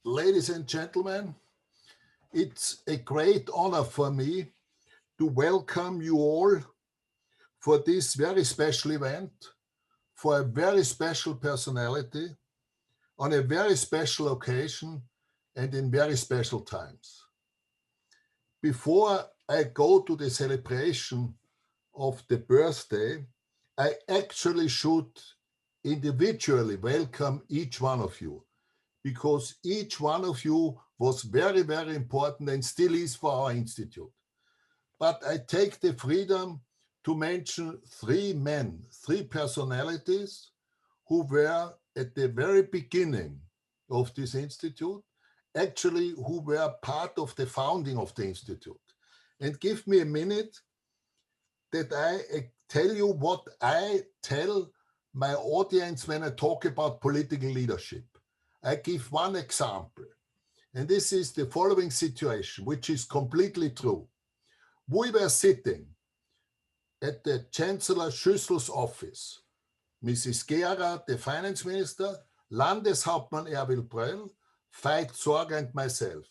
Ladies and gentlemen, it's a great honor for me to welcome you all for this very special event, for a very special personality, on a very special occasion, and in very special times. Before I go to the celebration of the birthday, I actually should individually welcome each one of you, because each one of you was very, very important and still is for our institute. But I take the freedom to mention three men, three personalities who were at the very beginning of this institute, actually who were part of the founding of the institute. And give me a minute that I tell you what I tell my audience when I talk about political leadership. I give one example, and this is the following situation, which is completely true. We were sitting at the Chancellor Schüssel's office, Mrs. Gera, the finance minister, Landeshauptmann Erwin Pröll, Veit Sorger, and myself.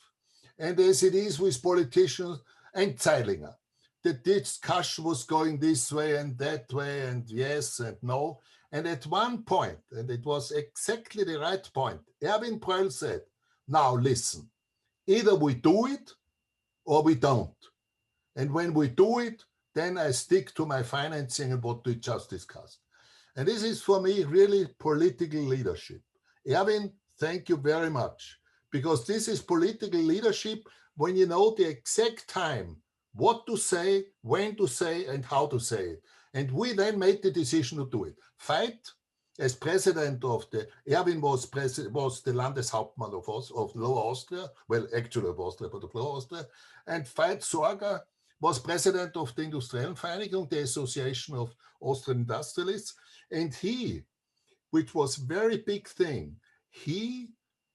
And as it is with politicians, and Zeilinger, the discussion was going this way and that way, and yes and no. And at one point, and it was exactly the right point, Erwin Pröll said, now listen, either we do it or we don't. And when we do it, then I stick to my financing and what we just discussed. And this is for me really political leadership. Erwin, thank you very much, because this is political leadership when you know the exact time, what to say, when to say, and how to say it. And we then made the decision to do it. Veit, as president of the, Erwin was the Landeshauptmann of Lower Austria, well, actually of Austria, but of Lower Austria. And Veit Sorger was president of the Industriellen Vereinigung, the Association of Austrian Industrialists. And he, which was a very big thing, he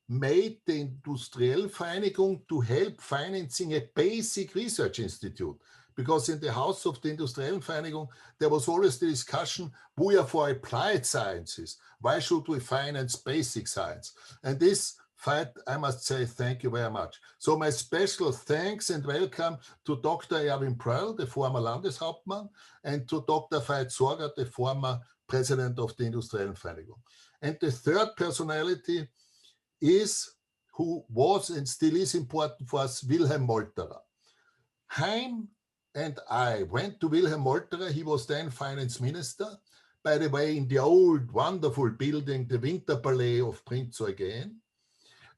made the Industriellen Vereinigung to help financing a basic research institute. Because in the house of the Industriellen Vereinigung, there was always the discussion, we are for applied sciences. Why should we finance basic science? And this fight, I must say, thank you very much. So my special thanks and welcome to Dr. Erwin Pröll, the former Landeshauptmann, and to Dr. Veit Sorger, the former president of the Industriellen Vereinigung. And the third personality is, who was and still is important for us, Wilhelm Molterer. Haim and I went to Wilhelm Molterer. He was then finance minister, by the way, in the old wonderful building, the Winter Palais of Prinz Eugen.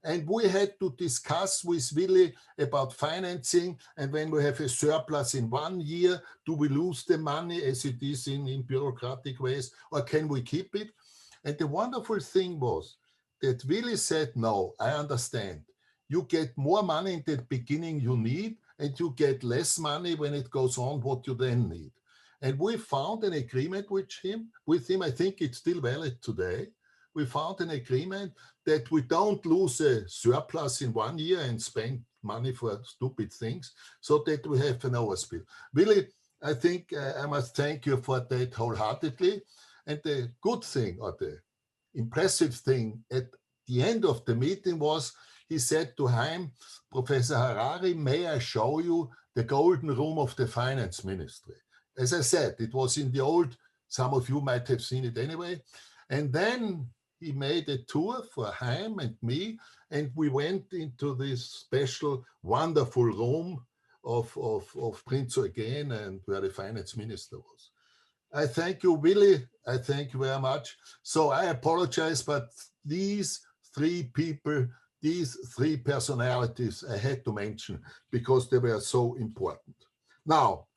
And we had to discuss with Willy about financing. And when we have a surplus in 1 year, do we lose the money as it is in bureaucratic ways, or can we keep it? And the wonderful thing was that Willy said, no, I understand. You get more money in the beginning you need, and you get less money when it goes on what you then need. And we found an agreement with him. I think it's still valid today. We found an agreement that we don't lose a surplus in 1 year and spend money for stupid things, so that we have an overspill. Really, I think I must thank you for that wholeheartedly. And the good thing, or the impressive thing at the end of the meeting was, he said to Haim, Professor Harari, may I show you the golden room of the finance ministry? As I said, it was in the old, some of you might have seen it anyway. And then he made a tour for Haim and me, and we went into this special, wonderful room of Prinz Eugen, and where the finance minister was. I thank you, Willy. I thank you very much. So I apologize, but these three people, these three personalities I had to mention because they were so important. Now,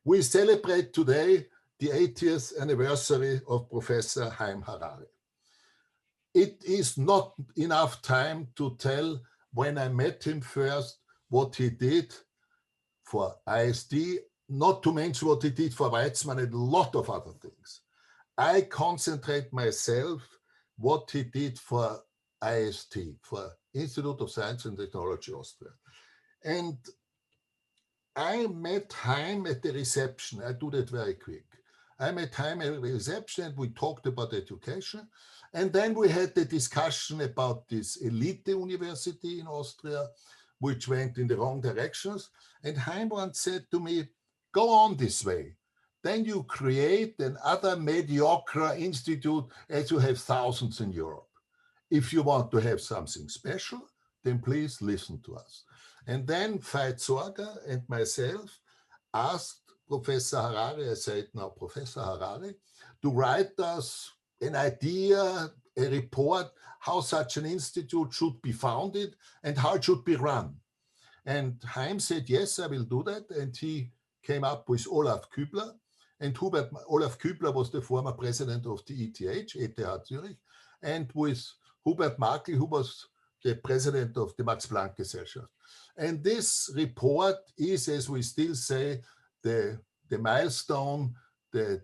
we celebrate today the 80th anniversary of Professor Haim Harari. It is not enough time to tell when I met him first, what he did for IST, not to mention what he did for Weizmann and a lot of other things. I concentrate myself what he did for IST, for Institute of Science and Technology Austria. And I met Haim at the reception. I do that very quick. I met Haim at a reception and we talked about education. And then we had the discussion about this elite university in Austria, which went in the wrong directions. And Haim once said to me, go on this way. Then you create another mediocre institute as you have thousands in Europe. If you want to have something special, then please listen to us. And then Veit Sorger and myself asked Professor Harari, I said now Professor Harari, to write us an idea, a report, how such an institute should be founded and how it should be run. And Haim said, yes, I will do that. And he came up with Olaf Kübler. And Olaf Kübler was the former president of the ETH Zurich, and with Hubert Makl, who was the president of the Max Planck Gesellschaft. And this report is, as we still say, the milestone, the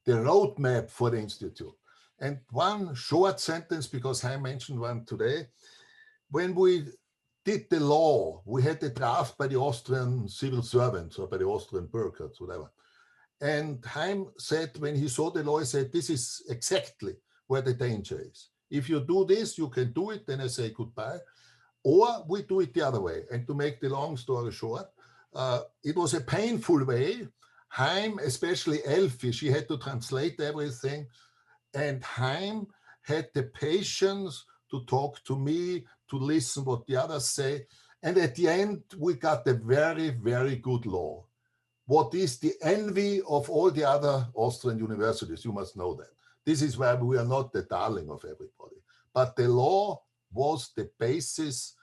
roadmap for the institute. And one short sentence, because Haim mentioned one today. When we did the law, we had the draft by the Austrian civil servants or by the Austrian bureaucrats, whatever. And Haim said, when he saw the law, he said, this is exactly where the danger is. If you do this, you can do it, then I say goodbye. Or we do it the other way. And to make the long story short, it was a painful way. Haim, especially Elfi, she had to translate everything. And Haim had the patience to talk to me, to listen what the others say. And at the end, we got a very, very good law. What is the envy of all the other Austrian universities? You must know that. This is why we are not the darling of everybody. But the law was the basis,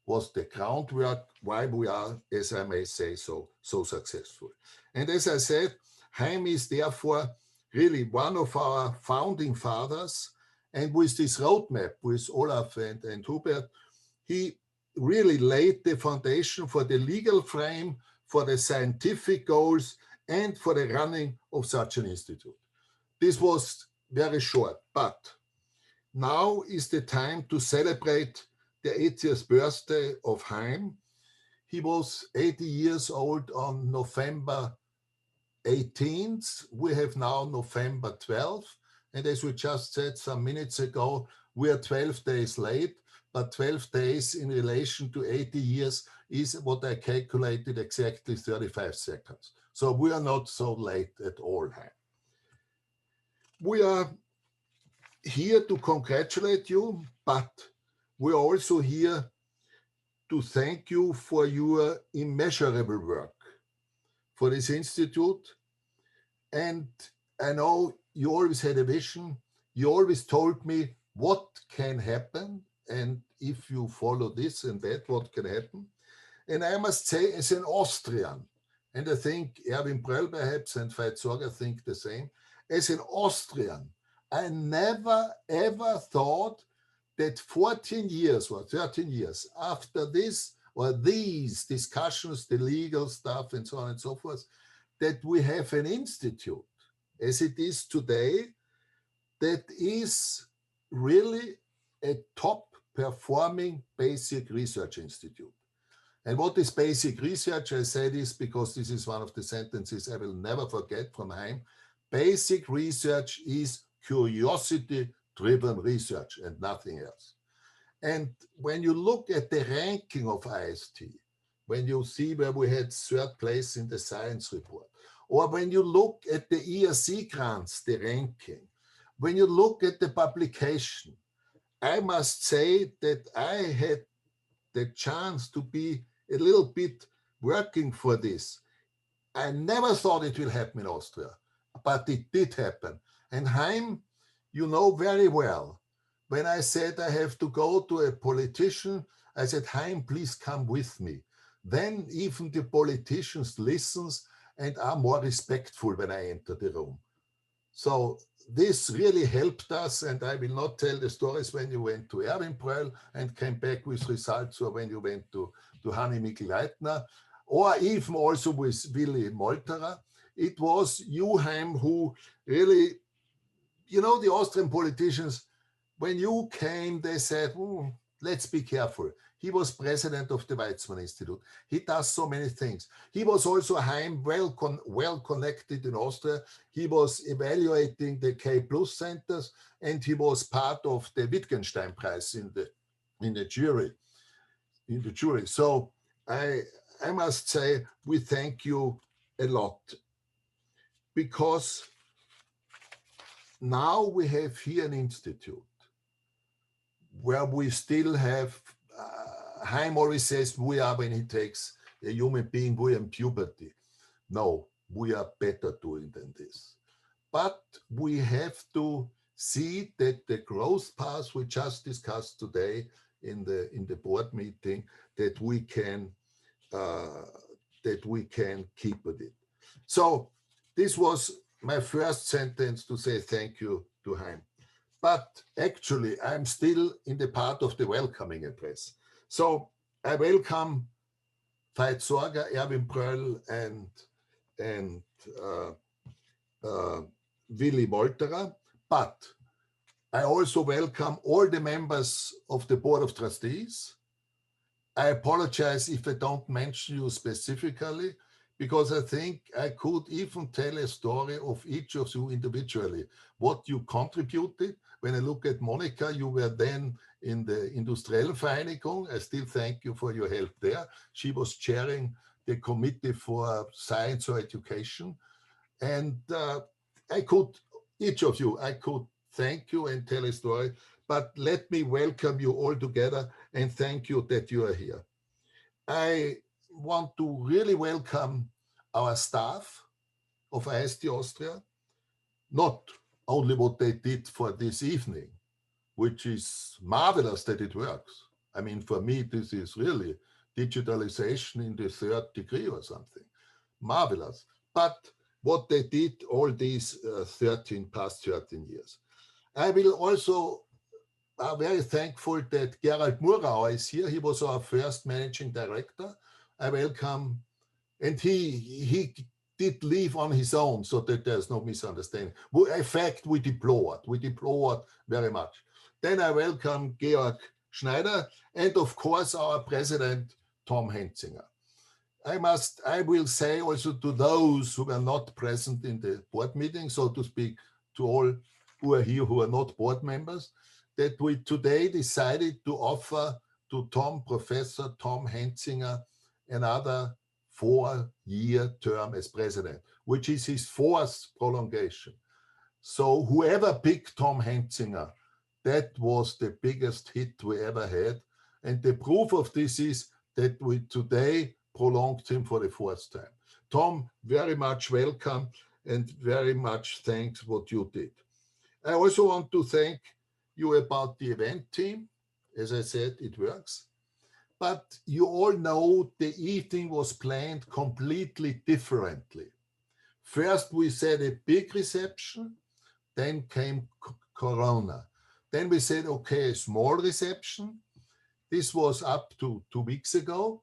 was the groundwork why we are, as I may say, so successful. And as I said, Haim is therefore really one of our founding fathers. And with this roadmap, with Olaf and Hubert, he really laid the foundation for the legal frame, for the scientific goals, and for the running of such an institute. This was very short, but now is the time to celebrate the 80th birthday of Haim. He was 80 years old on November 18th. We have now November 12th. And as we just said some minutes ago, we are 12 days late, but 12 days in relation to 80 years is what I calculated exactly 35 seconds. So we are not so late at all. We are here to congratulate you, but we are also here to thank you for your immeasurable work for this institute. And I know you always had a vision. You always told me what can happen, and if you follow this and that, what can happen. And I must say, as an Austrian, and I think Erwin Bröll perhaps and Veit Sorger think the same, as an Austrian, I never ever thought that 14 years or 13 years after this or these discussions, the legal stuff and so on and so forth, that we have an institute as it is today that is really a top performing basic research institute. And what is basic research? I say this because this is one of the sentences I will never forget from Haim. Basic research is curiosity-driven research and nothing else. And when you look at the ranking of IST, when you see where we had third place in the science report, or when you look at the ERC grants, the ranking, when you look at the publication, I must say that I had the chance to be a little bit working for this. I never thought it will happen in Austria, but it did happen. And Haim, you know very well, when I said I have to go to a politician, I said, Haim, please come with me. Then even the politicians listens and are more respectful when I enter the room. So this really helped us, and I will not tell the stories when you went to Erwin Bröll and came back with results, or when you went to Hanni Mikl-Leitner, or even also with Willy Molterer. It was you, Haim, who really, you know, the Austrian politicians, when you came, they said, let's be careful. He was president of the Weizmann Institute. He does so many things. He was also Haim well connected in Austria. He was evaluating the K plus centers, and he was part of the Wittgenstein Prize in the jury. So I must say we thank you a lot, because now we have here an institute where we still have, Haim always says we are, when he takes a human being, we are in puberty. No, we are better doing than this. But we have to see that the growth path we just discussed today in the board meeting, that we can keep with it. So this was my first sentence to say thank you to Haim. But actually, I'm still in the part of the welcoming address. So I welcome Veit Sorger, Erwin Pröll, and Willy Molterer. But I also welcome all the members of the Board of Trustees. I apologize if I don't mention you specifically, because I think I could even tell a story of each of you individually, what you contributed. When I look at Monica, you were then in the Industrielle Vereinigung. I still thank you for your help there. She was chairing the committee for science or education. And each of you, I could thank you and tell a story, but let me welcome you all together and thank you that you are here. I want to really welcome our staff of IST Austria, not only what they did for this evening, which is marvelous that it works. I mean, for me, this is really digitalization in the third degree or something. Marvelous. But what they did all these past 13 years. I will also very thankful that Gerald Murauer is here. He was our first managing director. I welcome, and he did leave on his own, so that there's no misunderstanding. In fact, we deplored very much. Then I welcome Georg Schneider, and of course our president, Tom Henzinger. I will say also to those who were not present in the board meeting, so to speak, to all who are here who are not board members, that we today decided to offer to Professor Tom Henzinger another 4-year term as president, which is his 4th prolongation. So whoever picked Tom Henzinger, that was the biggest hit we ever had. And the proof of this is that we today prolonged him for the 4th time. Tom, very much welcome and very much thanks what you did. I also want to thank you about the event team. As I said, it works. But you all know the evening was planned completely differently. First, we said a big reception, then came Corona. Then we said, okay, a small reception. This was up to 2 weeks ago.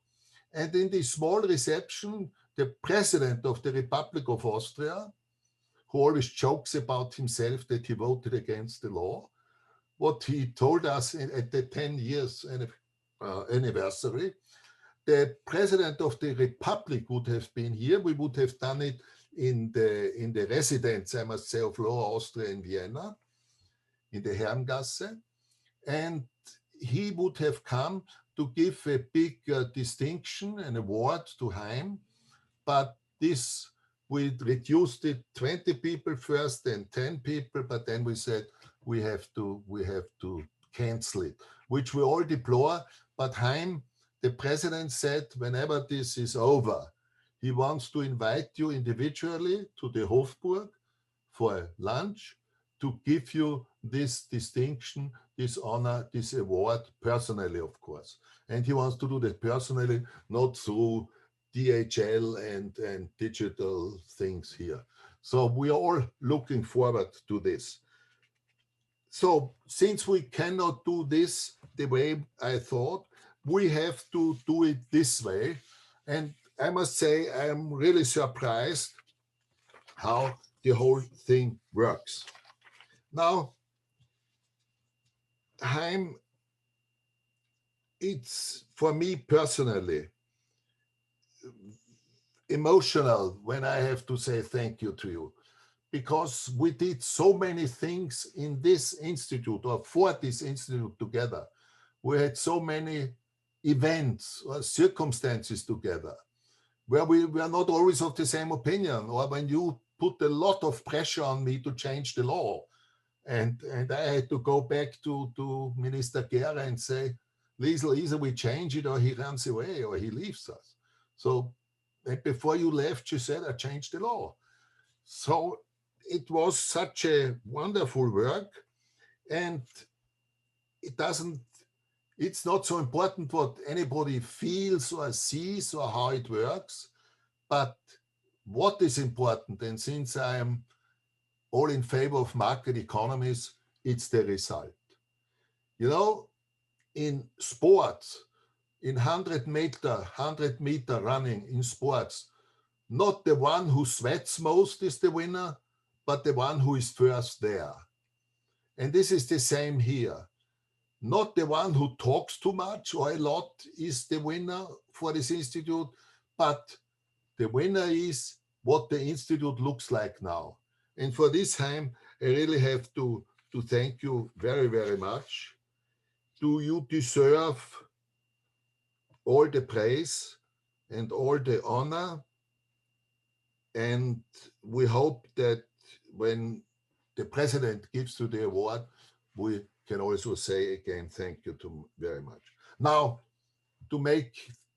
And in this small reception, the president of the Republic of Austria, who always jokes about himself that he voted against the law, what he told us at the 10 years anniversary, the president of the Republic would have been here. We would have done it in the residence, I must say, of Lower Austria in Vienna, in the Herrengasse. And he would have come to give a big distinction, an award to Haim. But this, we reduced it 20 people first, then 10 people, but then we said we have to cancel it, which we all deplore. But Haim, the president, said whenever this is over, he wants to invite you individually to the Hofburg for lunch to give you this distinction, this honor, this award personally, of course. And he wants to do that personally, not through DHL and digital things here. So we are all looking forward to this. So since we cannot do this the way I thought, we have to do it this way. And I must say, I'm really surprised how the whole thing works. Now, Haim, it's for me personally emotional when I have to say thank you to you, because we did so many things in this institute or for this institute together. We had so many events or circumstances together where we were not always of the same opinion, or when you put a lot of pressure on me to change the law. And I had to go back to Minister Gera and say, Liesl, either we change it or he runs away or he leaves us. So before you left, she said, I changed the law. So it was such a wonderful work, and it's not so important what anybody feels or sees or how it works, but what is important, and since I am all in favor of market economies, it's the result. You know, in sports, in 100 meter running in sports, not the one who sweats most is the winner, but the one who is first there. And this is the same here. Not the one who talks too much or a lot is the winner for this institute, but the winner is what the institute looks like now. And for this, Haim, I really have to thank you very, very much. You deserve all the praise and all the honor. And we hope that when the president gives you the award, we can also say again, thank you very much. Now,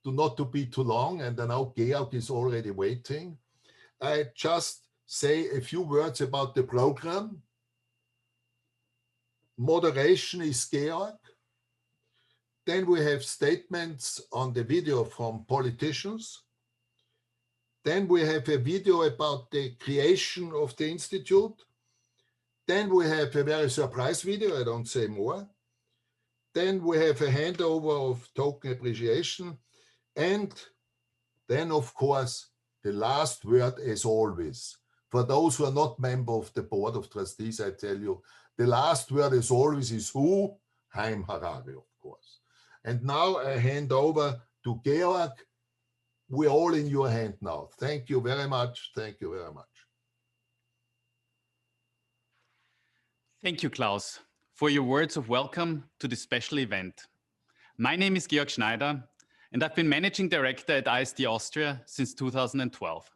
not to be too long, and I know Georg is already waiting, I just say a few words about the program. Moderation is Georg. Then we have statements on the video from politicians. Then we have a video about the creation of the institute. Then we have a very surprise video, I don't say more. Then we have a handover of token appreciation. And then, of course, the last word, as always. For those who are not members of the Board of Trustees, I tell you, the last word, as always, is who? Haim Harari, of course. And now I hand over to Georg. We're all in your hand now. Thank you very much. Thank you very much. Thank you, Klaus, for your words of welcome to this special event. My name is Georg Schneider, and I've been managing director at IST Austria since 2012.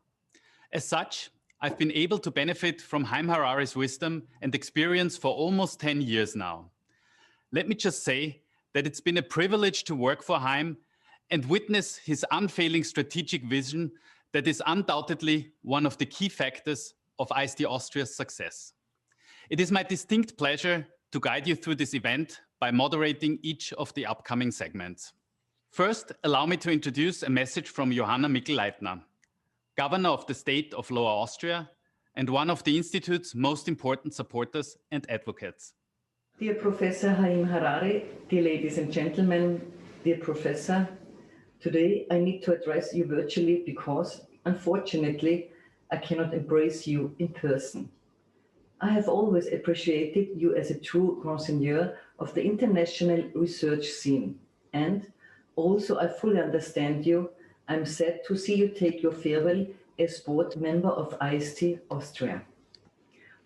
As such, I've been able to benefit from Haim Harari's wisdom and experience for almost 10 years now. Let me just say that it's been a privilege to work for Haim and witness his unfailing strategic vision that is undoubtedly one of the key factors of IST Austria's success. It is my distinct pleasure to guide you through this event by moderating each of the upcoming segments. First, allow me to introduce a message from Johanna Mikl-Leitner, Governor of the State of Lower Austria and one of the Institute's most important supporters and advocates. Dear Professor Haim Harari, dear ladies and gentlemen, dear Professor, today I need to address you virtually because, unfortunately, I cannot embrace you in person. I have always appreciated you as a true grand seigneur of the international research scene, and also I fully understand you. I'm sad to see you take your farewell as board member of IST Austria.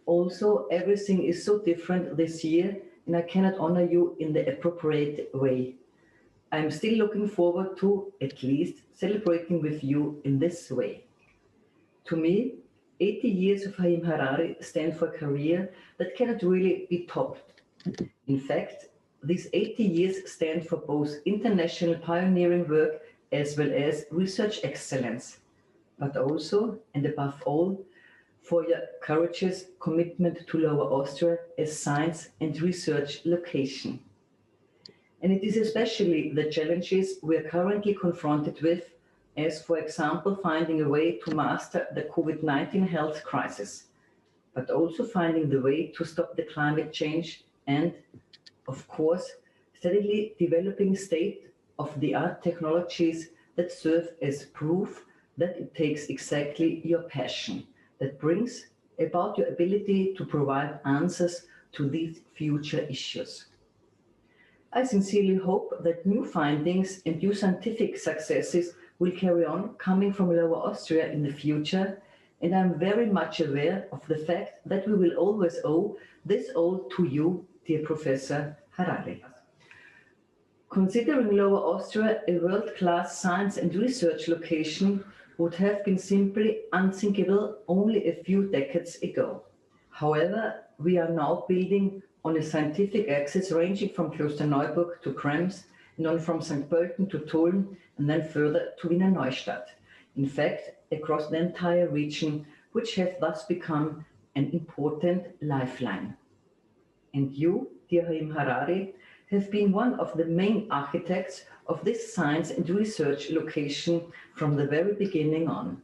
Also, everything is so different this year, and I cannot honor you in the appropriate way. I'm still looking forward to, at least, celebrating with you in this way. To me, 80 years of Haim Harari stand for a career that cannot really be topped. In fact, these 80 years stand for both international pioneering work as well as research excellence, but also, and above all, for your courageous commitment to Lower Austria as science and research location. And it is especially the challenges we are currently confronted with, as for example, finding a way to master the COVID-19 health crisis, but also finding the way to stop the climate change and, of course, steadily developing state-of-the-art technologies that serve as proof that it takes exactly your passion that brings about your ability to provide answers to these future issues. I sincerely hope that new findings and new scientific successes will carry on coming from Lower Austria in the future, and I'm very much aware of the fact that we will always owe this all to you, dear Professor Harari. Considering Lower Austria a world-class science and research location would have been simply unthinkable only a few decades ago. However, we are now building on a scientific axis ranging from Klosterneuburg to Krems, and on from St. Pölten to Tulln, and then further to Wiener Neustadt. In fact, across the entire region, which has thus become an important lifeline. And you, dear Haim Harari, have been one of the main architects of this science and research location from the very beginning on.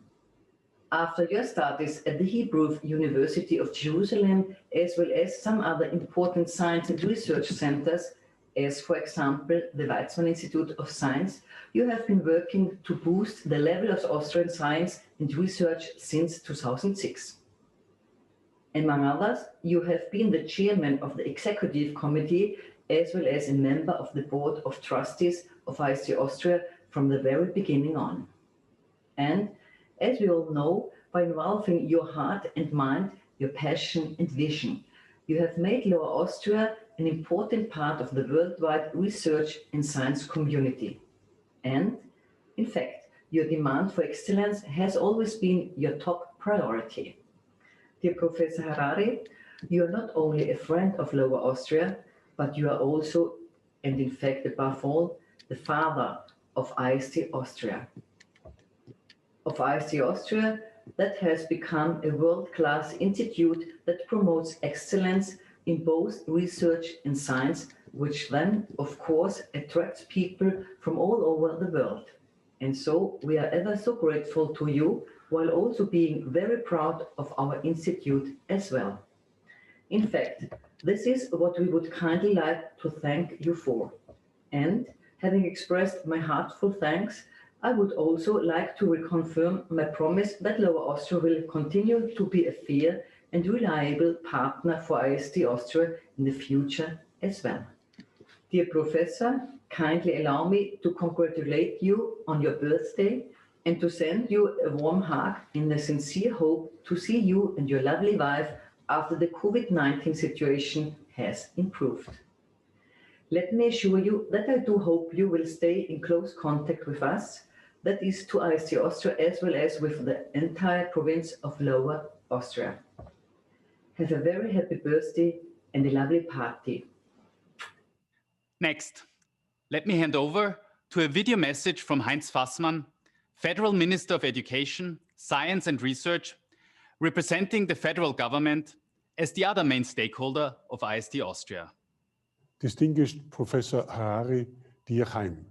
After your studies at the Hebrew University of Jerusalem, as well as some other important science and research centers, as for example, the Weizmann Institute of Science, you have been working to boost the level of Austrian science and research since 2006. Among others, you have been the chairman of the executive committee as well as a member of the Board of Trustees of IST Austria from the very beginning on. And as we all know, by involving your heart and mind, your passion and vision, you have made Lower Austria an important part of the worldwide research and science community. And, in fact, your demand for excellence has always been your top priority. Dear Professor Harari, you are not only a friend of Lower Austria, but you are also, and in fact above all, the father of IST Austria. Of IST Austria that has become a world-class institute that promotes excellence in both research and science, which then, of course, attracts people from all over the world. And so we are ever so grateful to you, while also being very proud of our institute as well. In fact, this is what we would kindly like to thank you for. And having expressed my heartfelt thanks, I would also like to reconfirm my promise that Lower Austria will continue to be a fair and reliable partner for IST Austria in the future as well. Dear Professor, kindly allow me to congratulate you on your birthday and to send you a warm hug in the sincere hope to see you and your lovely wife after the COVID-19 situation has improved. Let me assure you that I do hope you will stay in close contact with us, that is to IST Austria as well as with the entire province of Lower Austria. Have a very happy birthday and a lovely party. Next, let me hand over to a video message from Heinz Faßmann, Federal Minister of Education, Science and Research, representing the federal government as the other main stakeholder of IST Austria. Distinguished Professor Harari, dear Haim,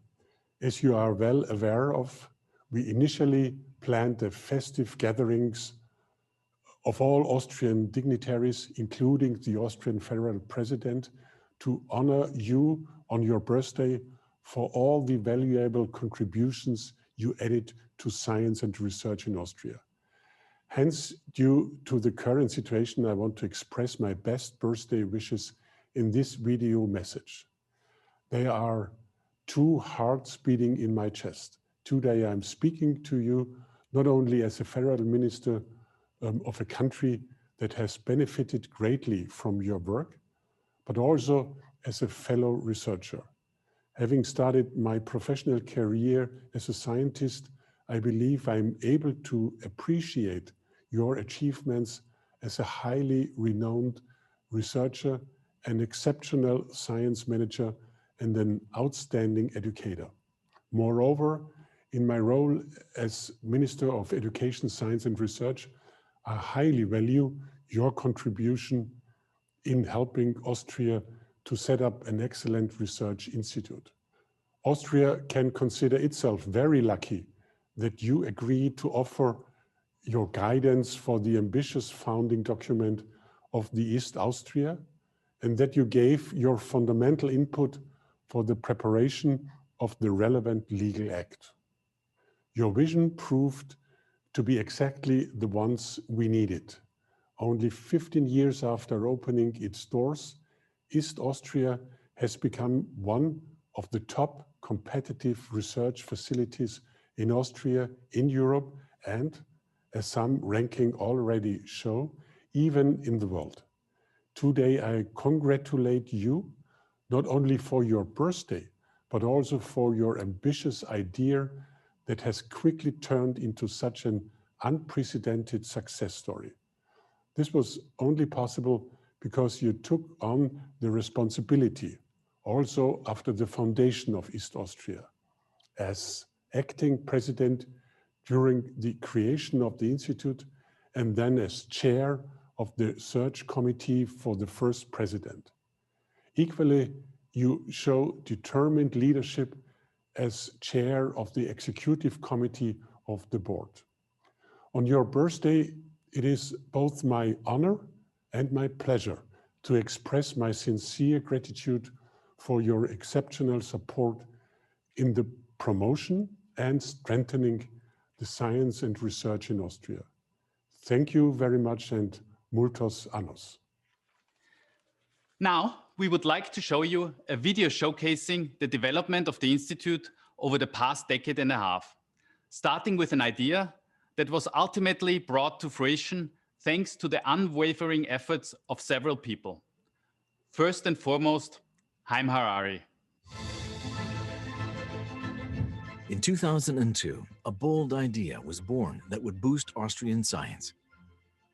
as you are well aware of, we initially planned the festive gatherings of all Austrian dignitaries, including the Austrian Federal President, to honor you on your birthday for all the valuable contributions you added to science and research in Austria. Hence, due to the current situation, I want to express my best birthday wishes in this video message. There are two hearts beating in my chest. Today I'm speaking to you not only as a federal minister of a country that has benefited greatly from your work, but also as a fellow researcher. Having started my professional career as a scientist, I believe I'm able to appreciate your achievements as a highly renowned researcher, an exceptional science manager, and an outstanding educator. Moreover, in my role as Minister of Education, Science and Research, I highly value your contribution in helping Austria to set up an excellent research institute. Austria can consider itself very lucky that you agreed to offer your guidance for the ambitious founding document of the IST Austria, and that you gave your fundamental input for the preparation of the relevant legal act. Your vision proved to be exactly the ones we needed. Only 15 years after opening its doors, IST Austria has become one of the top competitive research facilities in Austria, in Europe, and, as some ranking already show, even in the world. Today, I congratulate you not only for your birthday, but also for your ambitious idea that has quickly turned into such an unprecedented success story. This was only possible because you took on the responsibility, also after the foundation of IST Austria, as acting president during the creation of the institute, and then as chair of the search committee for the first president. Equally, you show determined leadership as chair of the executive committee of the board. On your birthday, it is both my honor and my pleasure to express my sincere gratitude for your exceptional support in the promotion and strengthening the science and research in Austria. Thank you very much and multos annos. Now, we would like to show you a video showcasing the development of the Institute over the past decade and a half, starting with an idea that was ultimately brought to fruition thanks to the unwavering efforts of several people. First and foremost, Haim Harari. In 2002, a bold idea was born that would boost Austrian science.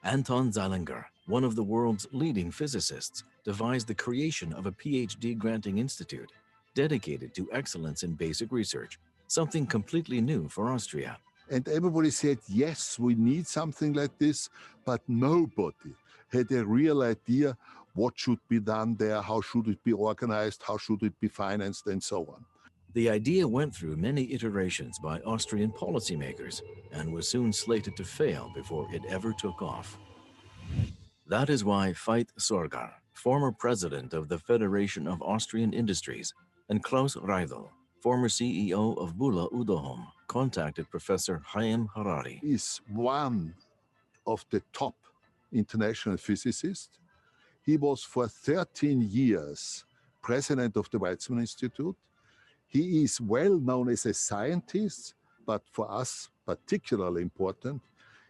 Anton Zeilinger, one of the world's leading physicists, devised the creation of a PhD granting institute dedicated to excellence in basic research, something completely new for Austria. And everybody said, yes, we need something like this, but nobody had a real idea what should be done there, how should it be organized, how should it be financed, and so on. The idea went through many iterations by Austrian policymakers and was soon slated to fail before it ever took off. That is why Veit Sorgar, former president of the Federation of Austrian Industries, and Klaus Raidl, former CEO of Bula Udohom, contacted Professor Haim Harari. He is one of the top international physicists. He was for 13 years president of the Weizmann Institute. He is well known as a scientist, but for us particularly important,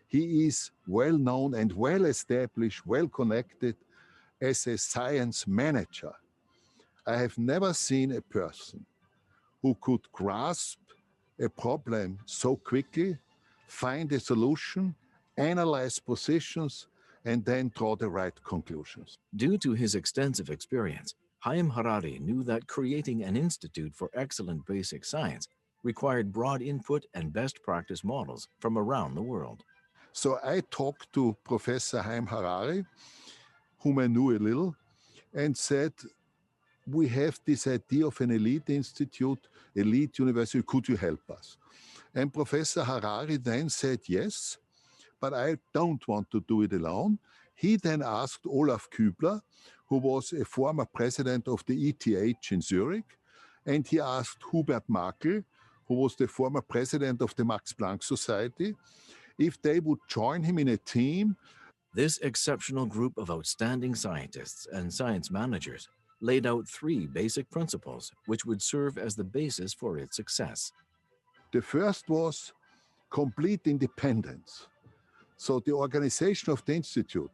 he is well known and well established, well connected as a science manager. I have never seen a person who could grasp a problem so quickly, find a solution, analyze positions, and then draw the right conclusions. Due to his extensive experience, Haim Harari knew that creating an institute for excellent basic science required broad input and best practice models from around the world. So I talked to Professor Haim Harari, whom I knew a little, and said, we have this idea of an elite institute, elite university, could you help us? And Professor Harari then said yes, but I don't want to do it alone. He then asked Olaf Kübler, who was a former president of the ETH in Zurich, and he asked Hubert Makl, who was the former president of the Max Planck Society, if they would join him in a team. This exceptional group of outstanding scientists and science managers laid out 3 basic principles which would serve as the basis for its success. The first was complete independence. So the organization of the institute,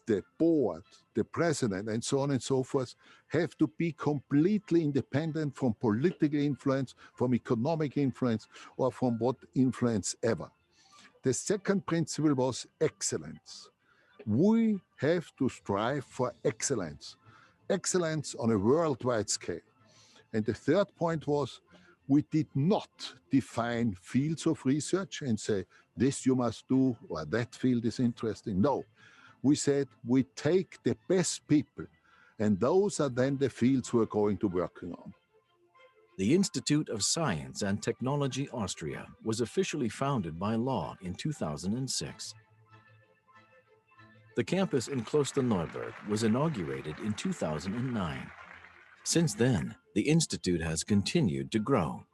the board, the president, and so on and so forth, have to be completely independent from political influence, from economic influence, or from what influence ever. The second principle was excellence. We have to strive for excellence, excellence on a worldwide scale. And the third point was, we did not define fields of research and say, this you must do, or that field is interesting. No, we said we take the best people, and those are then the fields we're going to working on. The Institute of Science and Technology Austria was officially founded by law in 2006. The campus in Klosterneuburg was inaugurated in 2009. Since then, the institute has continued to grow.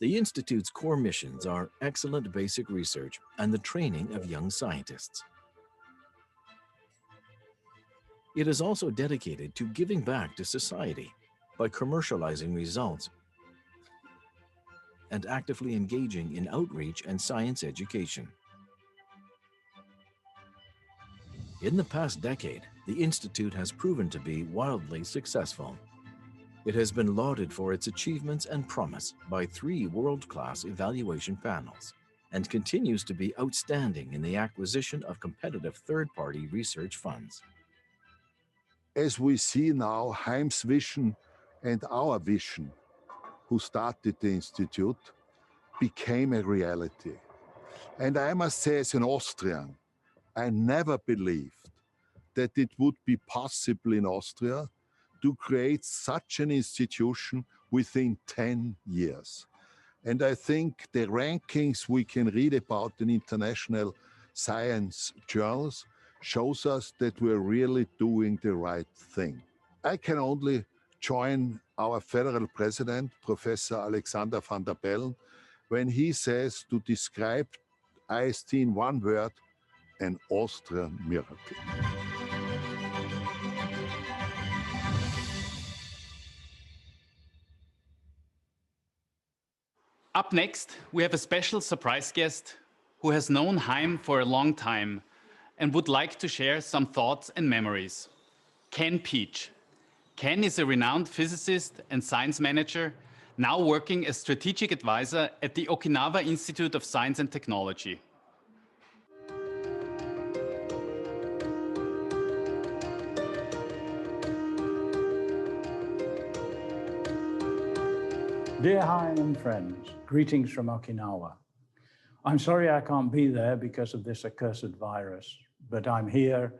The Institute's core missions are excellent basic research and the training of young scientists. It is also dedicated to giving back to society by commercializing results and actively engaging in outreach and science education. In the past decade, the Institute has proven to be wildly successful. It has been lauded for its achievements and promise by 3 world-class evaluation panels and continues to be outstanding in the acquisition of competitive third-party research funds. As we see now, Haim's vision and our vision, who started the Institute, became a reality. And I must say, as an Austrian, I never believed that it would be possible in Austria to create such an institution within 10 years. And I think the rankings we can read about in international science journals shows us that we're really doing the right thing. I can only join our federal president, Professor Alexander van der Bellen, when he says to describe IST in one word, an Austrian miracle. Up next, we have a special surprise guest who has known Haim for a long time and would like to share some thoughts and memories. Ken Peach. Ken is a renowned physicist and science manager, now working as strategic advisor at the Okinawa Institute of Science and Technology. Dear Haim and friends, greetings from Okinawa. I'm sorry I can't be there because of this accursed virus, but I'm here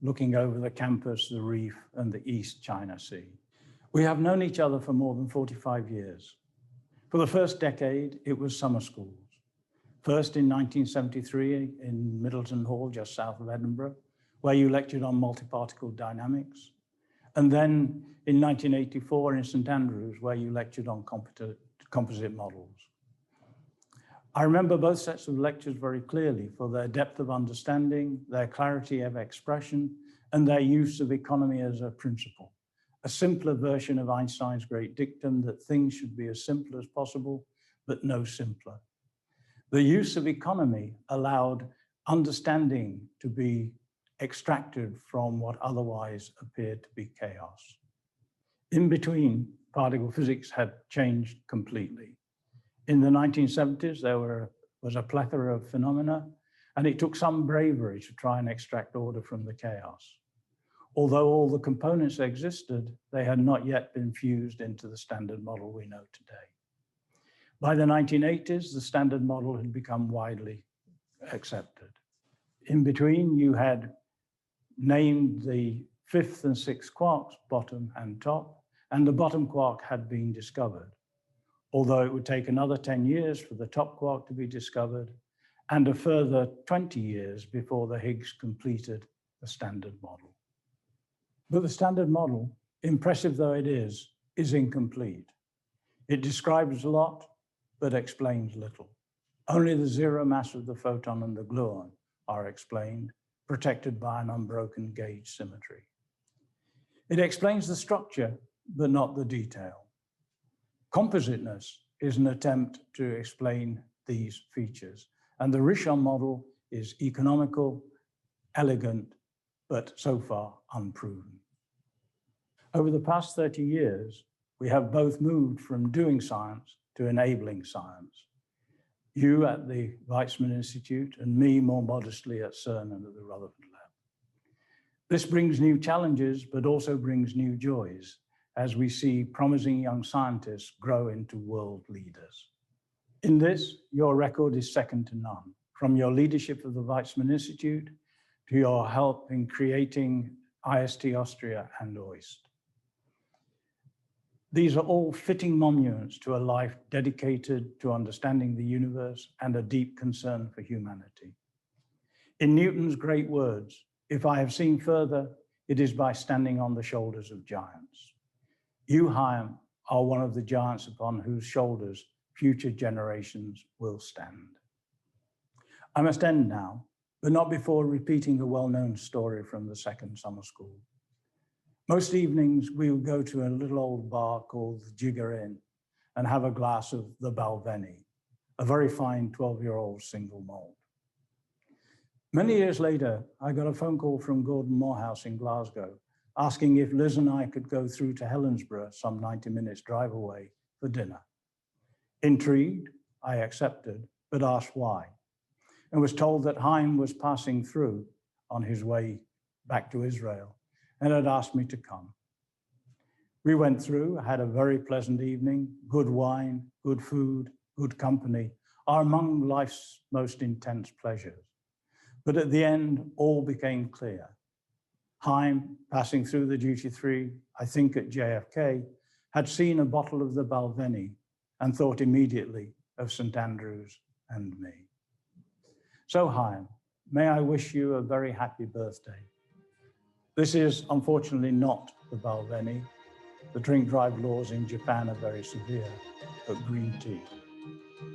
looking over the campus, the reef, and the East China Sea. We have known each other for more than 45 years. For the first decade, it was summer schools. First in 1973 in Middleton Hall, just south of Edinburgh, where you lectured on multiparticle dynamics. And then in 1984 in St. Andrews, where you lectured on composite models. I remember both sets of lectures very clearly for their depth of understanding, their clarity of expression, and their use of economy as a principle, a simpler version of Einstein's great dictum that things should be as simple as possible, but no simpler. The use of economy allowed understanding to be extracted from what otherwise appeared to be chaos. In between, particle physics had changed completely. In the 1970s, there was a plethora of phenomena, and it took some bravery to try and extract order from the chaos. Although all the components existed, they had not yet been fused into the standard model we know today. By the 1980s, the standard model had become widely accepted. In between, you had named the 5th and 6th quarks, bottom and top, and the bottom quark had been discovered. Although it would take another 10 years for the top quark to be discovered, and a further 20 years before the Higgs completed the standard model. But the standard model, impressive though it is incomplete. It describes a lot, but explains little. Only the zero mass of the photon and the gluon are explained, protected by an unbroken gauge symmetry. It explains the structure, but not the detail. Compositeness is an attempt to explain these features, and the Richon model is economical, elegant, but so far unproven. Over the past 30 years, we have both moved from doing science to enabling science. You at the Weizmann Institute and me more modestly at CERN and at the Rutherford Lab. This brings new challenges, but also brings new joys as we see promising young scientists grow into world leaders. In this, your record is second to none, from your leadership of the Weizmann Institute to your help in creating IST Austria and OIST. These are all fitting monuments to a life dedicated to understanding the universe and a deep concern for humanity. In Newton's great words, if I have seen further, it is by standing on the shoulders of giants. You, Haim, are one of the giants upon whose shoulders future generations will stand. I must end now, but not before repeating a well-known story from the second summer school. Most evenings, we would go to a little old bar called the Jigger Inn and have a glass of the Balvenie, a very fine 12-year-old single malt. Many years later, I got a phone call from Gordon Morehouse in Glasgow, asking if Liz and I could go through to Helensburgh, some 90 minutes drive away, for dinner. Intrigued, I accepted, but asked why, and was told that Haim was passing through on his way back to Israel and had asked me to come. We went through, had a very pleasant evening, good wine, good food, good company, are among life's most intense pleasures. But at the end, all became clear. Haim, passing through the duty-free, I think at JFK, had seen a bottle of the Balvenie and thought immediately of St. Andrews and me. So Haim, may I wish you a very happy birthday. This is unfortunately not the Balvenie. The drink-drive laws in Japan are very severe, but green tea.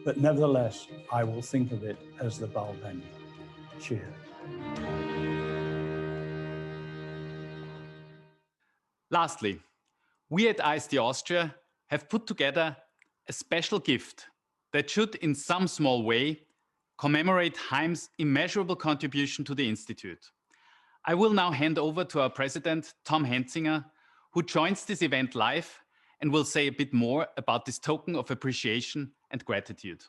But nevertheless, I will think of it as the Balvenie. Cheers. Lastly, we at IST Austria have put together a special gift that should in some small way commemorate Haim's immeasurable contribution to the Institute. I will now hand over to our president, Tom Henzinger, who joins this event live and will say a bit more about this token of appreciation and gratitude.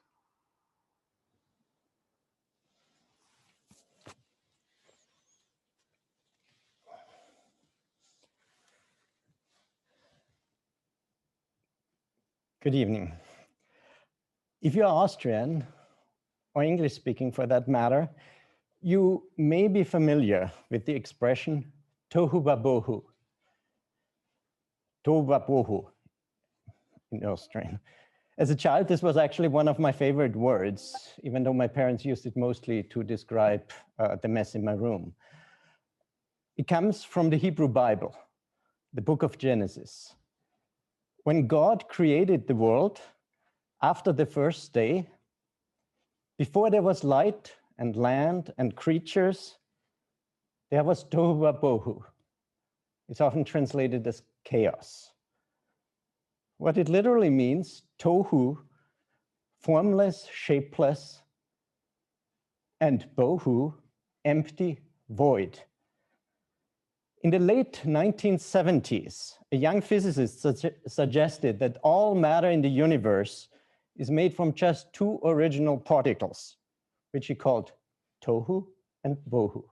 Good evening. If you're Austrian, or English speaking for that matter, you may be familiar with the expression tohu wabohu. Tohu wabohu in Austrian. As a child, this was actually one of my favorite words, even though my parents used it mostly to describe the mess in my room. It comes from the Hebrew Bible, the book of Genesis. When God created the world after the first day, before there was light and land and creatures, there was tohu wabohu. It's often translated as chaos. What it literally means, tohu, formless, shapeless, and bohu, empty, void. In the late 1970s, a young physicist suggested that all matter in the universe is made from just two original particles, which he called tohu and bohu.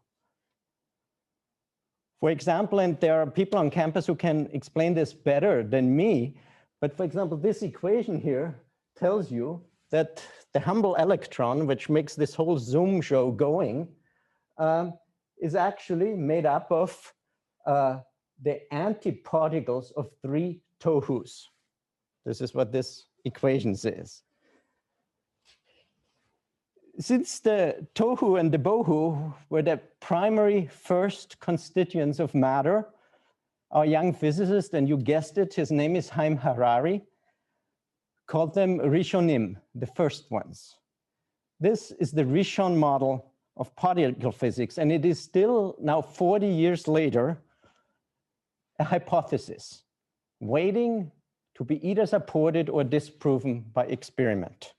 For example, and there are people on campus who can explain this better than me, but for example, this equation here tells you that the humble electron, which makes this whole Zoom show going, is actually made up of the antiparticles of three tohus. This is what this equation says. Since the tohu and the bohu were the primary first constituents of matter, our young physicist, and you guessed it, his name is Haim Harari, called them Rishonim, the first ones. This is the Rishon model of particle physics, and it is still now 40 years later, a hypothesis, waiting to be either supported or disproven by experiment.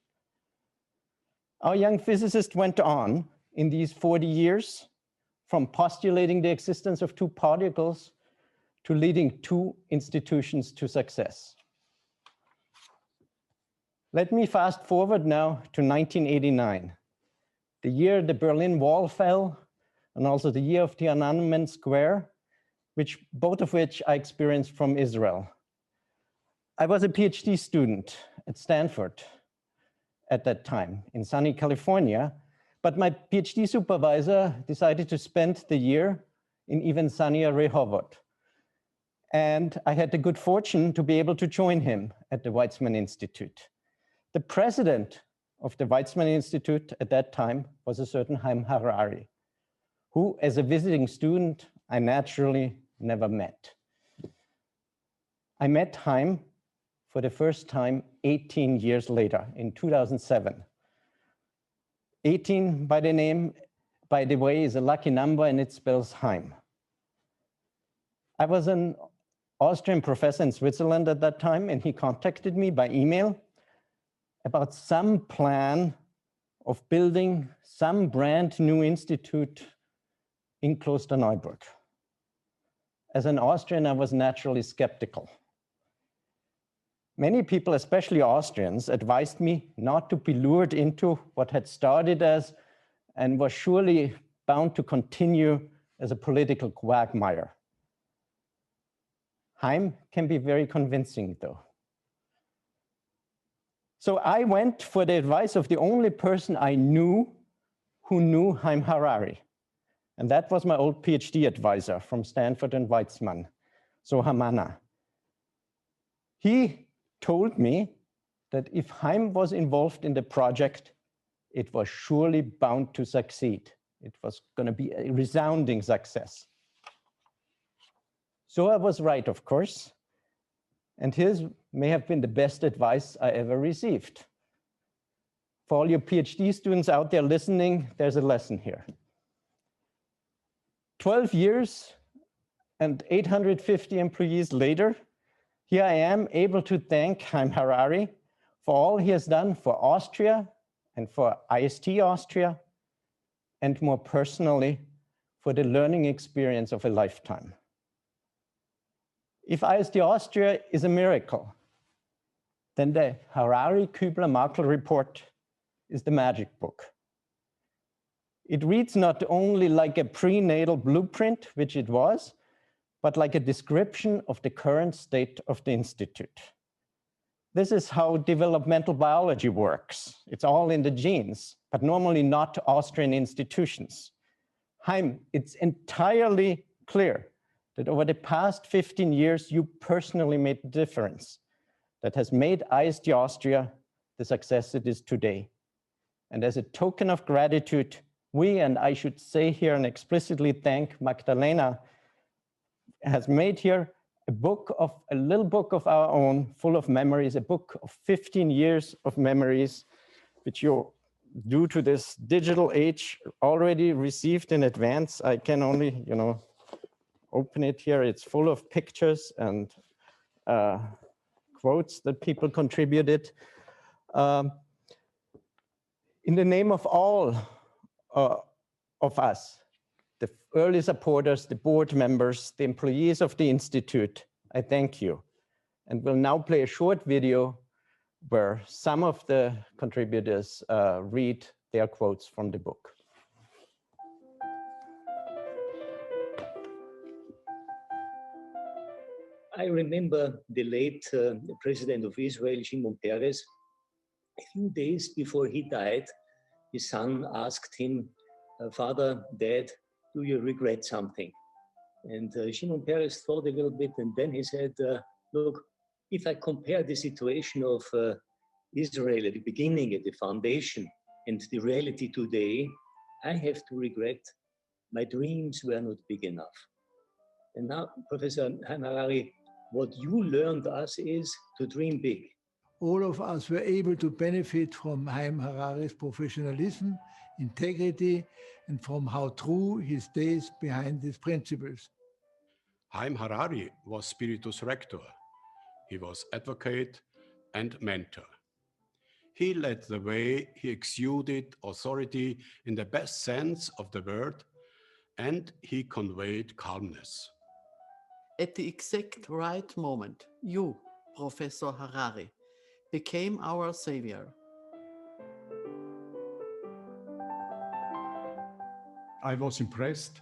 Our young physicist went on in these 40 years from postulating the existence of two particles to leading two institutions to success. Let me fast forward now to 1989, the year the Berlin Wall fell, and also the year of Tiananmen Square, both of which I experienced from Israel. I was a PhD student at Stanford at that time in sunny California, but my PhD supervisor decided to spend the year in even sunnier Rehovot. And I had the good fortune to be able to join him at the Weizmann Institute. The president of the Weizmann Institute at that time was a certain Haim Harari, who, as a visiting student, I naturally never met. I met Haim for the first time 18 years later in 2007. 18 by the way, is a lucky number and it spells Haim. I was an Austrian professor in Switzerland at that time, and he contacted me by email about some plan of building some brand new institute in Klosterneuburg. As an Austrian, I was naturally skeptical. Many people, especially Austrians, advised me not to be lured into what had started as and was surely bound to continue as a political quagmire. Haim can be very convincing, though. So I went for the advice of the only person I knew who knew Haim Harari. And that was my old PhD advisor from Stanford and Weizmann, so Johanna. He told me that if Haim was involved in the project, it was surely bound to succeed. It was going to be a resounding success. So I was right, of course. And his may have been the best advice I ever received. For all your PhD students out there listening, there's a lesson here. 12 years and 850 employees later, here I am able to thank Haim Harari for all he has done for Austria and for IST Austria, and more personally, for the learning experience of a lifetime. If IST Austria is a miracle, then the Harari-Kübler-Makl report is the magic book. It reads not only like a prenatal blueprint, which it was, but like a description of the current state of the institute. This is how developmental biology works. It's all in the genes, but normally not Austrian institutions. Haim, it's entirely clear that over the past 15 years, you personally made a difference that has made IST Austria the success it is today. And as a token of gratitude, we, and I should say here and explicitly thank Magdalena, has made here a little book of our own, full of memories, a book of 15 years of memories, which you, due to this digital age, already received in advance. I can only, open it here. It's full of pictures and quotes that people contributed. In the name of all of us, the early supporters, the board members, the employees of the Institute, I thank you. And we'll now play a short video where some of the contributors read their quotes from the book. I remember the late president of Israel, Shimon Peres. A few days before he died, his son asked him, Father, Dad, do you regret something? And Shimon Peres thought a little bit, and then he said, look, if I compare the situation of Israel at the beginning, at the foundation, and the reality today, I have to regret my dreams were not big enough. And now, Professor Haim Harari, what you learned us is to dream big. All of us were able to benefit from Haim Harari's professionalism, integrity, and from how true he stays behind his principles. Haim Harari was spiritus rector. He was advocate and mentor. He led the way, he exuded authority in the best sense of the word, and he conveyed calmness. At the exact right moment, you, Professor Harari, became our savior. I was impressed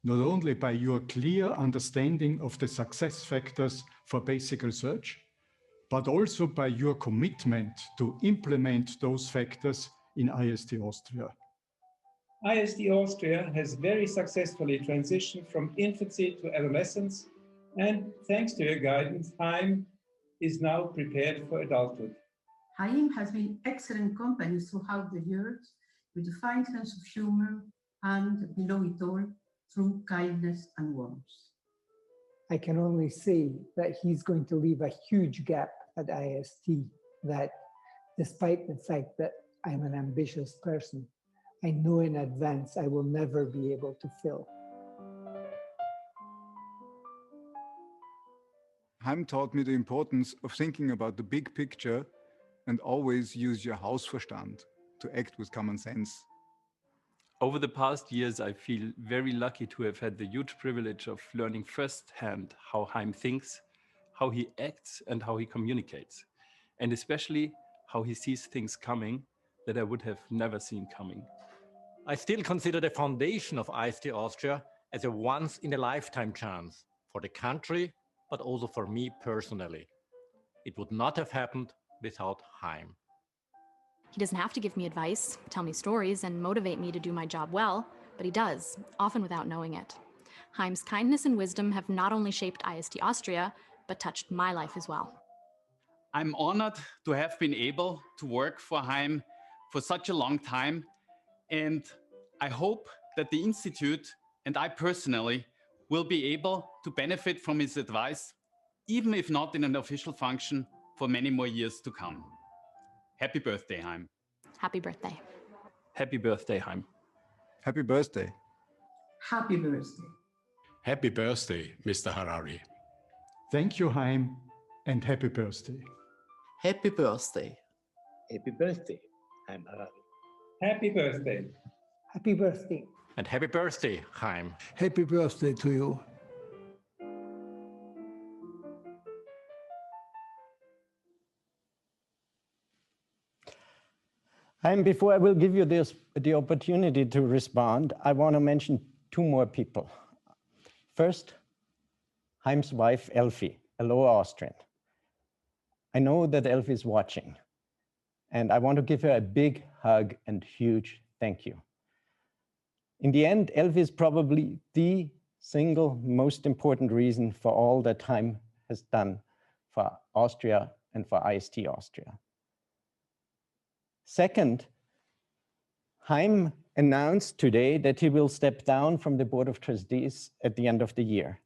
not only by your clear understanding of the success factors for basic research, but also by your commitment to implement those factors in IST Austria. IST Austria has very successfully transitioned from infancy to adolescence, and thanks to your guidance, Haim is now prepared for adulthood. Haim has been excellent company throughout the years, with a fine sense of humor and, below it all, through kindness and warmth. I can only say that he's going to leave a huge gap at IST that despite the fact that I'm an ambitious person, I know in advance I will never be able to fill. Haim taught me the importance of thinking about the big picture and always use your Hausverstand to act with common sense. Over the past years, I feel very lucky to have had the huge privilege of learning firsthand how Haim thinks, how he acts, and how he communicates, and especially how he sees things coming that I would have never seen coming. I still consider the foundation of IST Austria as a once-in-a-lifetime chance for the country, but also for me personally. It would not have happened without Haim. He doesn't have to give me advice, tell me stories, and motivate me to do my job well, but he does, often without knowing it. Haim's kindness and wisdom have not only shaped IST Austria, but touched my life as well. I'm honored to have been able to work for Haim for such a long time, and I hope that the Institute and I personally will be able to benefit from his advice, even if not in an official function, for many more years to come. Happy birthday, Haim. Happy birthday. Happy birthday, Haim. Happy birthday. Happy birthday. Happy birthday, Mr. Harari. Thank you, Haim, and happy birthday. Happy birthday. Happy birthday, Haim Harari. Happy birthday. Happy birthday. And happy birthday, Haim. Happy birthday to you. And before I will give you the opportunity to respond, I want to mention two more people. First, Haim's wife, Elfie, a Lower Austrian. I know that Elfie is watching, and I want to give her a big hug and huge thank you. In the end, Elfie is probably the single most important reason for all that Haim has done for Austria and for IST Austria. Second, Haim announced today that he will step down from the Board of Trustees at the end of the year.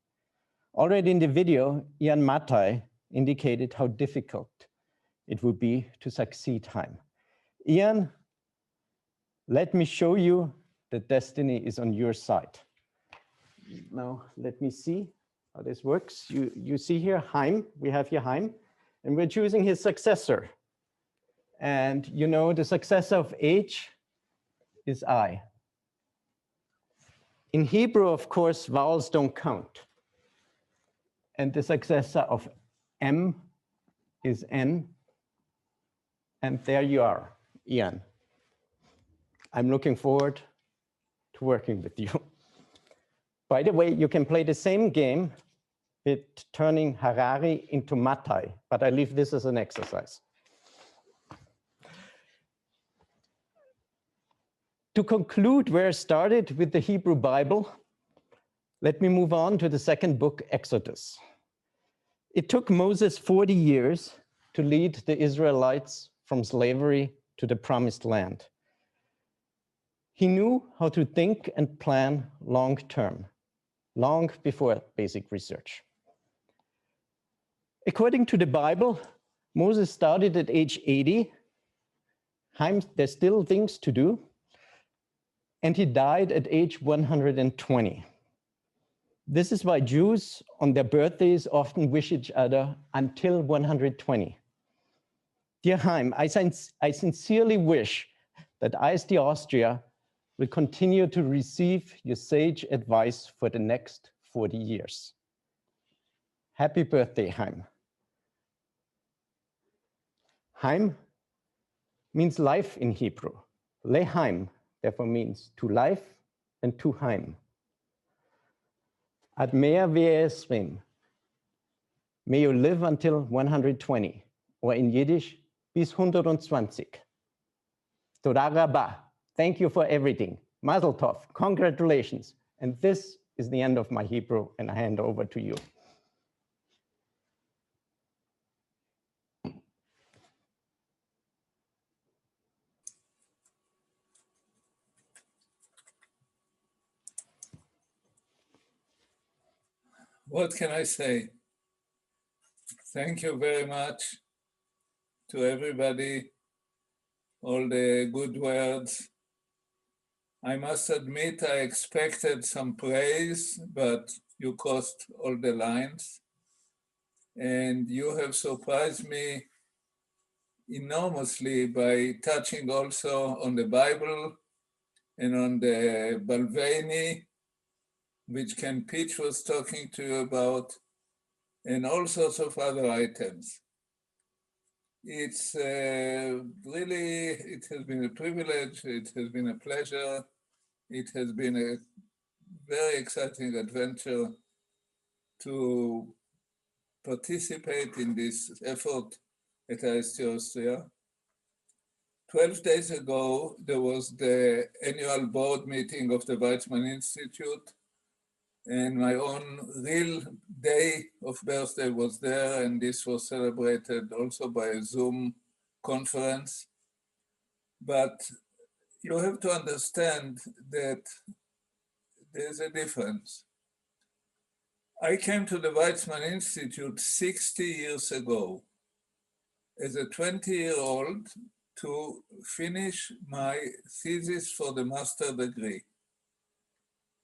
Already in the video, Ian Matai indicated how difficult it would be to succeed Haim. Ian, let me show you that destiny is on your side. Now, let me see how this works. You see here Haim, we have here Haim, and we're choosing his successor. And you know, the successor of H is I. In Hebrew, of course, vowels don't count. And the successor of M is N. And there you are, Ian. I'm looking forward to working with you. By the way, you can play the same game with turning Harari into Matai, but I leave this as an exercise. To conclude where I started with the Hebrew Bible, let me move on to the second book, Exodus. It took Moses 40 years to lead the Israelites from slavery to the promised land. He knew how to think and plan long term, long before basic research. According to the Bible, Moses started at age 80. There's still things to do. And he died at age 120. This is why Jews on their birthdays often wish each other until 120. Dear Haim, I sincerely wish that IST Austria will continue to receive your sage advice for the next 40 years. Happy birthday, Haim. Haim means life in Hebrew. Lehaim therefore means to life and to Haim. Ad mea ve'esrim. May you live until 120, or in Yiddish, bis 120. Toda rabba. Thank you for everything. Mazel tov. Congratulations. And this is the end of my Hebrew, and I hand over to you. What can I say? Thank you very much to everybody, all the good words. I must admit I expected some praise, but you crossed all the lines. And you have surprised me enormously by touching also on the Bible and on the Balveni, which Ken Peach was talking to you about, and all sorts of other items. It's really, it has been a privilege, it has been a pleasure, it has been a very exciting adventure to participate in this effort at IST Austria. 12 days ago, there was the annual board meeting of the Weizmann Institute, and my own real day of birthday was there, and this was celebrated also by a Zoom conference. But you have to understand that there's a difference. I came to the Weizmann Institute 60 years ago as a 20-year-old to finish my thesis for the master degree.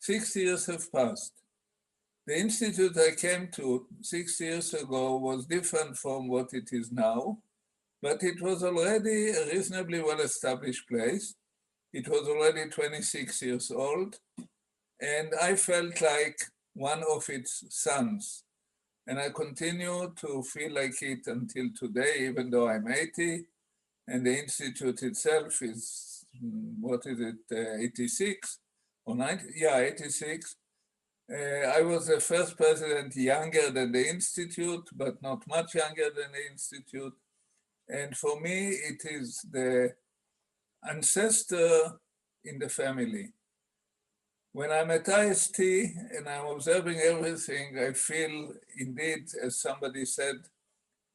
6 years have passed. The institute I came to 6 years ago was different from what it is now, but it was already a reasonably well-established place. It was already 26 years old, and I felt like one of its sons. And I continue to feel like it until today, even though I'm 80, and the institute itself is, 86 or 90? Yeah, 86. I was the first president younger than the institute, but not much younger than the institute. And for me, it is the ancestor in the family. When I'm at IST and I'm observing everything, I feel indeed, as somebody said,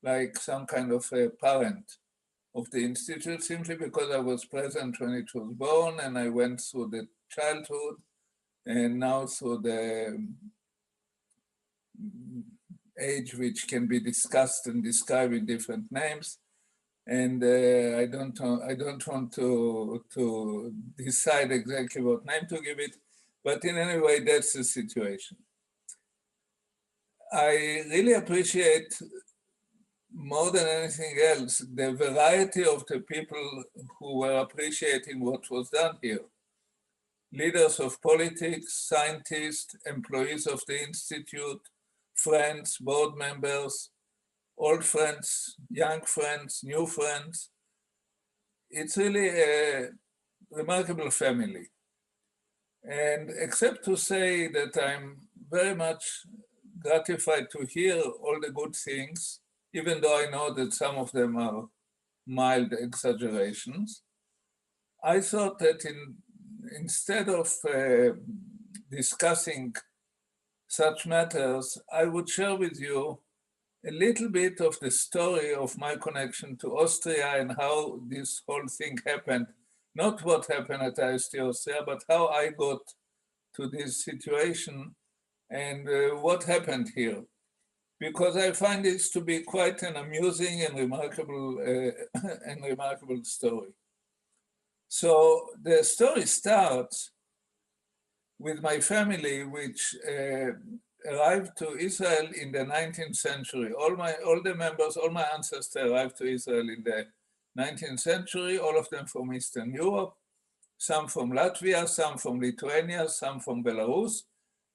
like some kind of a parent of the institute, simply because I was present when it was born, and I went through the childhood and now through the age which can be discussed and described in different names. And I don't want to decide exactly what name to give it, but in any way, that's the situation. I really appreciate, more than anything else, the variety of the people who were appreciating what was done here. Leaders of politics, scientists, employees of the institute, friends, board members, old friends, young friends, new friends. It's really a remarkable family. And except to say that I'm very much gratified to hear all the good things, even though I know that some of them are mild exaggerations, I thought that instead of discussing such matters, I would share with you a little bit of the story of my connection to Austria and how this whole thing happened. Not what happened at IST Austria, but how I got to this situation and what happened here. Because I find this to be quite an amusing and remarkable story. So the story starts with my family, which arrived to Israel in the 19th century. All my ancestors arrived to Israel in the 19th century, all of them from Eastern Europe, some from Latvia, some from Lithuania, some from Belarus,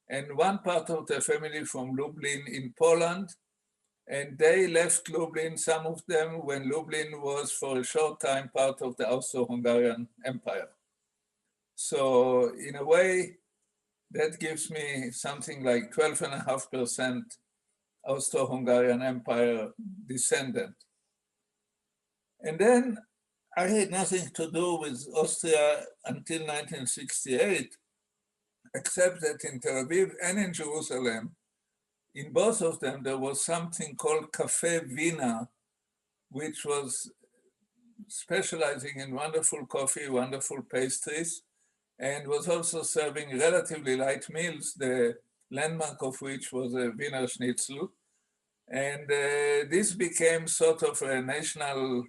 and one part of the family from Lublin in Poland. And they left Lublin, some of them, when Lublin was for a short time part of the Austro-Hungarian Empire. So in a way, that gives me something like 12.5% Austro-Hungarian Empire descendant. And then I had nothing to do with Austria until 1968, except that in Tel Aviv and in Jerusalem, in both of them, there was something called Café Wiener, which was specializing in wonderful coffee, wonderful pastries, and was also serving relatively light meals, the landmark of which was a Wiener Schnitzel. And this became sort of a national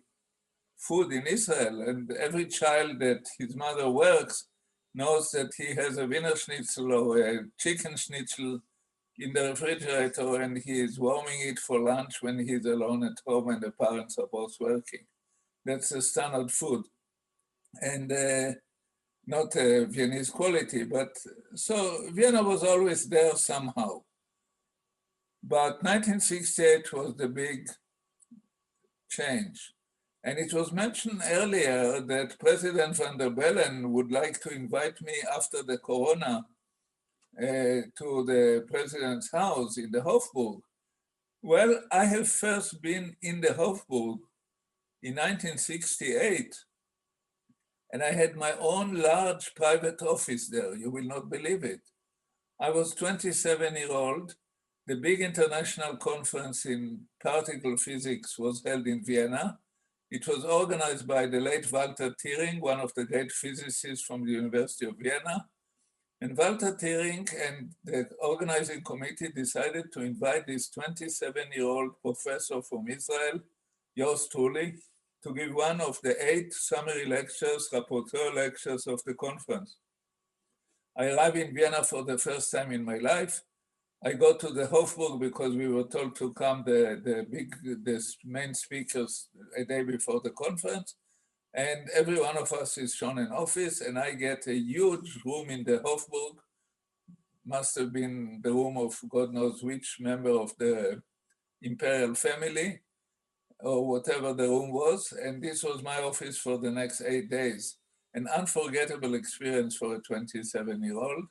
food in Israel. And every child that his mother works knows that he has a Wiener Schnitzel or a chicken schnitzel in the refrigerator, and he is warming it for lunch when he's alone at home and the parents are both working. That's the standard food. And not Viennese quality, but so Vienna was always there somehow. But 1968 was the big change. And it was mentioned earlier that President van der Bellen would like to invite me after the corona to the president's house in the Hofburg. Well, I have first been in the Hofburg in 1968, and I had my own large private office there. You will not believe it. I was 27-year-old. The big international conference in particle physics was held in Vienna. It was organized by the late Walter Thierring, one of the great physicists from the University of Vienna. And Walter Thierring and the organizing committee decided to invite this 27-year-old professor from Israel, yours truly, to give one of the 8 summary lectures, rapporteur lectures of the conference. I arrived in Vienna for the first time in my life. I go to the Hofburg because we were told to come the main speakers a day before the conference. And every one of us is shown an office, and I get a huge room in the Hofburg. Must have been the room of God knows which member of the imperial family, or whatever the room was. And this was my office for the next 8 days. An unforgettable experience for a 27-year-old.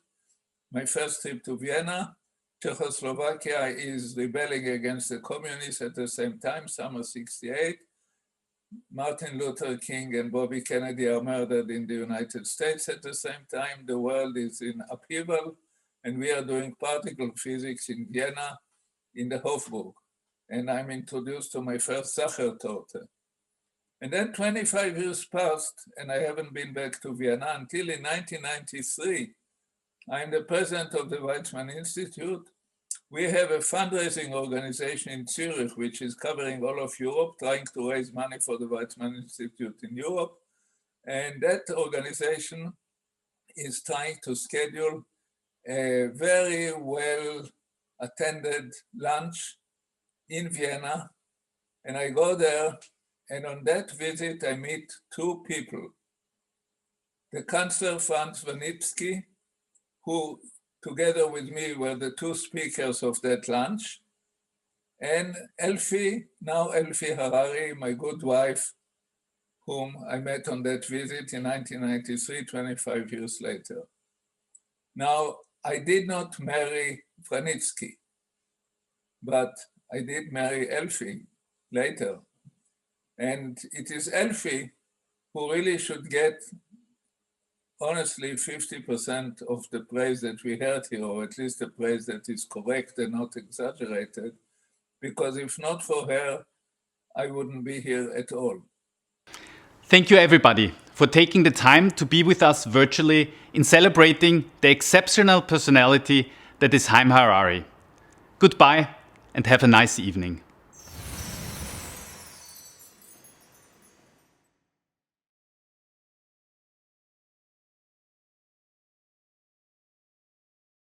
My first trip to Vienna. Czechoslovakia is rebelling against the communists at the same time, summer 68. Martin Luther King and Bobby Kennedy are murdered in the United States at the same time. The world is in upheaval, and we are doing particle physics in Vienna in the Hofburg. And I'm introduced to my first Sachertorte. And then 25 years passed, and I haven't been back to Vienna until in 1993. I'm the president of the Weizmann Institute. We have a fundraising organization in Zurich, which is covering all of Europe, trying to raise money for the Weizmann Institute in Europe. And that organization is trying to schedule a very well-attended lunch in Vienna. And I go there, and on that visit, I meet 2 people. The Chancellor Franz Wernitzky, who together with me were the 2 speakers of that lunch, and Elfie, now Elfie Harari, my good wife, whom I met on that visit in 1993, 25 years later. Now, I did not marry Wernitzky, but I did marry Elfie later. And it is Elfie who really should get, honestly, 50% of the praise that we heard here, or at least the praise that is correct and not exaggerated, because if not for her, I wouldn't be here at all. Thank you, everybody, for taking the time to be with us virtually in celebrating the exceptional personality that is Haim Harari. Goodbye and have a nice evening.